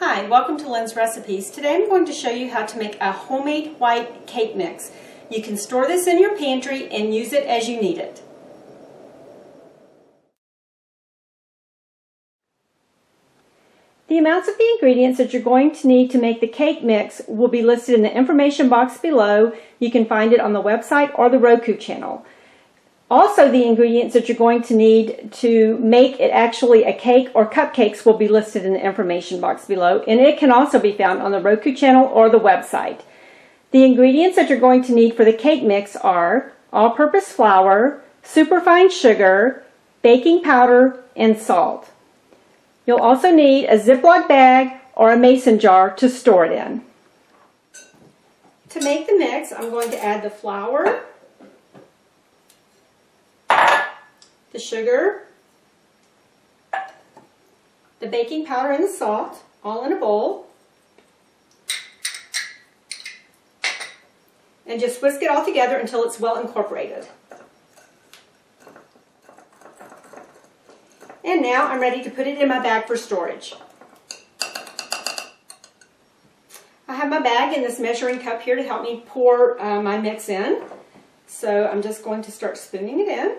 Hi, welcome to Lynn's Recipes. Today I'm going to show you how to make a homemade white cake mix. You can store this in your pantry and use it as you need it. The amounts of the ingredients that you're going to need to make the cake mix will be listed in the information box below. You can find it on the website or the Roku channel. Also, the ingredients that you're going to need to make it actually a cake or cupcakes will be listed in the information box below, and it can also be found on the Roku channel or the website. The ingredients that you're going to need for the cake mix are all-purpose flour, superfine sugar, baking powder, and salt. You'll also need a Ziploc bag or a mason jar to store it in. To make the mix, I'm going to add the flour, the sugar, the baking powder, and the salt, all in a bowl. And just whisk it all together until it's well incorporated. And now I'm ready to put it in my bag for storage. I have my bag and this measuring cup here to help me pour my mix in. So I'm just going to start spooning it in.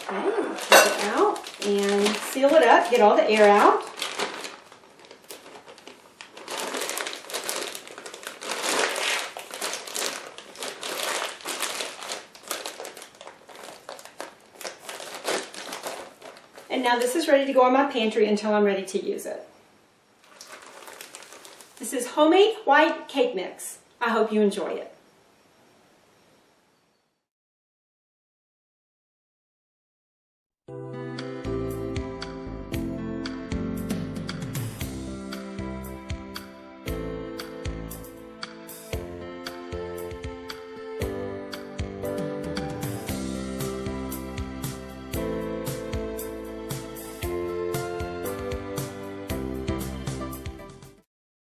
Okay, take it out and seal it up, get all the air out. And now this is ready to go in my pantry until I'm ready to use it. This is homemade white cake mix. I hope you enjoy it.